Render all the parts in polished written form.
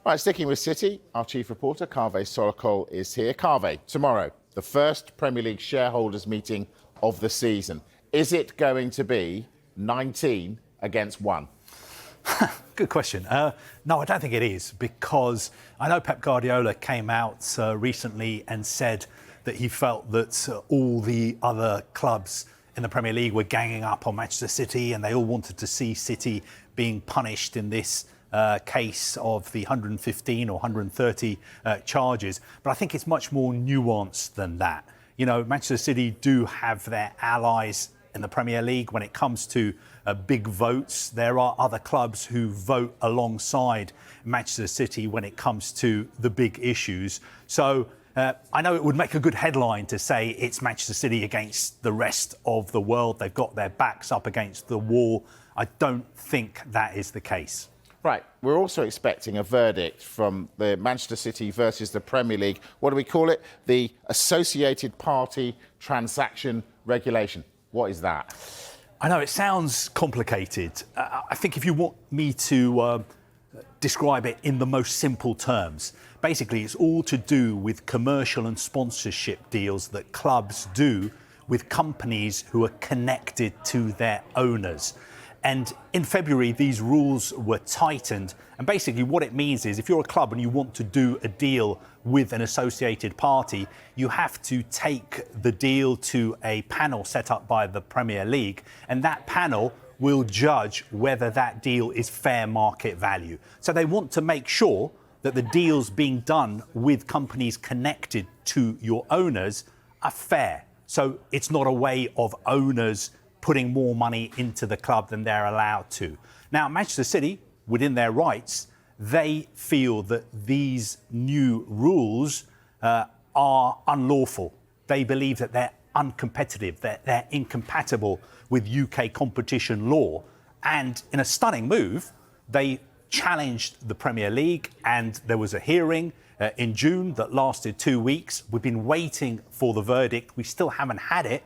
Right, sticking with City, our chief reporter, Kaveh Solhekol, is here. Kaveh, tomorrow, the first Premier League shareholders meeting of the season. Is it going to be 19 against 1? Good question. No, I don't think it is, because I know Pep Guardiola came out recently and said that he felt that all the other clubs in the Premier League were ganging up on Manchester City, and they all wanted to see City being punished in this case of the 115 or 130 charges. But I think it's much more nuanced than that. You know, Manchester City do have their allies in the Premier League when it comes to big votes. There are other clubs who vote alongside Manchester City when it comes to the big issues. So I know it would make a good headline to say it's Manchester City against the rest of the world. They've got their backs up against the wall. I don't think that is the case. Right, we're also expecting a verdict from the Manchester City versus the Premier League. What do we call it? The Associated Party Transaction Regulation. What is that? I know it sounds complicated. I think if you want me to describe it in the most simple terms, basically it's all to do with commercial and sponsorship deals that clubs do with companies who are connected to their owners. And in February, these rules were tightened. And basically what it means is if you're a club and you want to do a deal with an associated party, you have to take the deal to a panel set up by the Premier League. And that panel will judge whether that deal is fair market value. So they want to make sure that the deals being done with companies connected to your owners are fair. So it's not a way of owners putting more money into the club than they're allowed to. Now, Manchester City, within their rights, they feel that these new rules are unlawful. They believe that they're uncompetitive, that they're incompatible with UK competition law. And in a stunning move, they challenged the Premier League, and there was a hearing in June that lasted 2 weeks. We've been waiting for the verdict. We still haven't had it.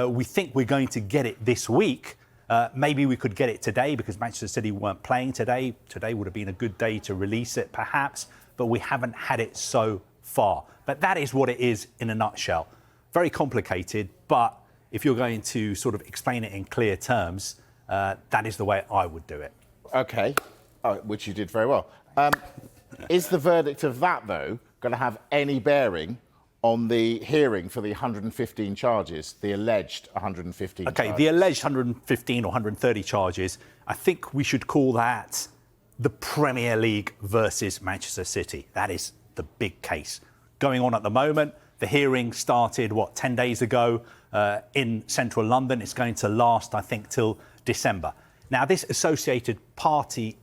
We think we're going to get it this week. Maybe we could get it today because Manchester City weren't playing today. Today would have been a good day to release it, perhaps, but we haven't had it so far. But that is what it is in a nutshell. Very complicated, but if you're going to sort of explain it in clear terms, that is the way I would do it. OK, which you did very well. Is the verdict of that, though, going to have any bearing on the hearing for the 115 charges, the alleged 115 charges? OK, the alleged 115 or 130 charges, I think we should call that the Premier League versus Manchester City. That is the big case going on at the moment. The hearing started, 10 days ago in central London. It's going to last, I think, till December. Now, this associated party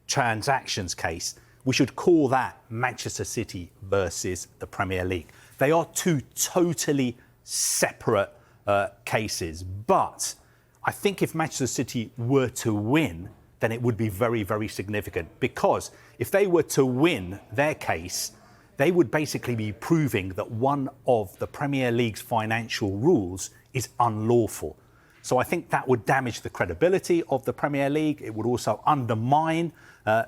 transactions case, we should call that Manchester City versus the Premier League. They are two totally separate cases. But I think if Manchester City were to win, then it would be very, very significant. Because if they were to win their case, they would basically be proving that one of the Premier League's financial rules is unlawful. So I think that would damage the credibility of the Premier League. It would also undermine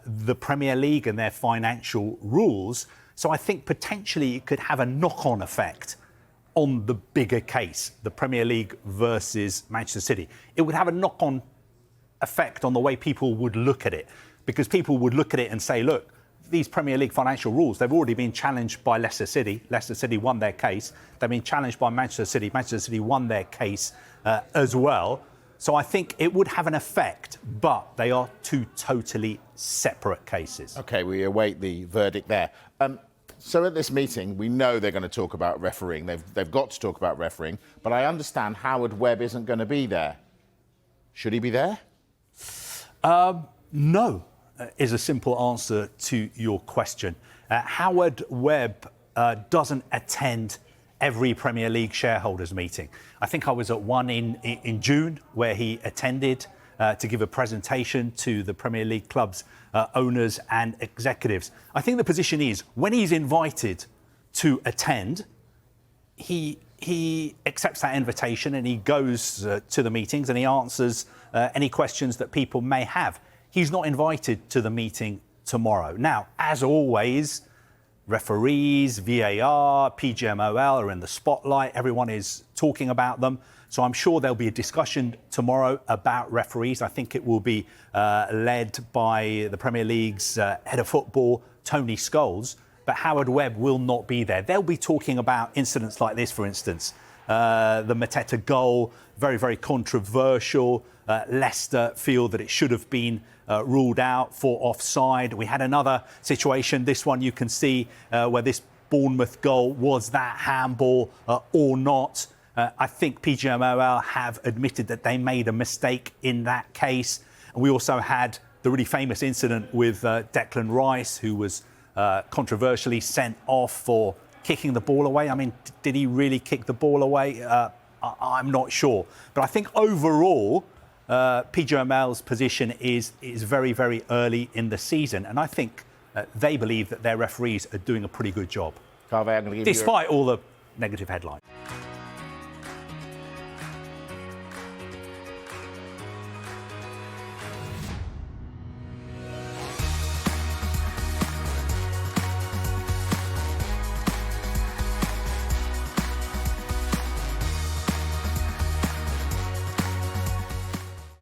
the Premier League and their financial rules. So I think potentially it could have a knock-on effect on the bigger case, the Premier League versus Manchester City. It would have a knock-on effect on the way people would look at it, because people would look at it and say, look, these Premier League financial rules, they've already been challenged by Leicester City. Leicester City won their case. They've been challenged by Manchester City. Manchester City won their case as well. So I think it would have an effect, but they are two totally separate cases. OK, we await the verdict there. So at this meeting, we know they're going to talk about refereeing. They've got to talk about refereeing. But I understand Howard Webb isn't going to be there. Should he be there? No, is a simple answer to your question. Howard Webb doesn't attend every Premier League shareholders meeting. I think I was at one in June where he attended to give a presentation to the Premier League clubs, owners and executives. I think the position is when he's invited to attend, he accepts that invitation and he goes to the meetings and he answers any questions that people may have. He's not invited to the meeting tomorrow. Now, as always, referees, VAR, PGMOL are in the spotlight. Everyone is talking about them. So I'm sure there'll be a discussion tomorrow about referees. I think it will be led by the Premier League's head of football, Tony Scholes. But Howard Webb will not be there. They'll be talking about incidents like this, for instance. The Mateta goal, very, very controversial. Leicester feel that it should have been ruled out for offside. We had another situation, this one you can see, where this Bournemouth goal, was that handball or not? I think PGMOL have admitted that they made a mistake in that case. And we also had the really famous incident with Declan Rice, who was controversially sent off for kicking the ball away. I mean, did he really kick the ball away? I'm not sure. But I think overall, PGMOL's position is very, very early in the season. And I think they believe that their referees are doing a pretty good job. Kaveh, I'm going to give you despite all the negative headlines.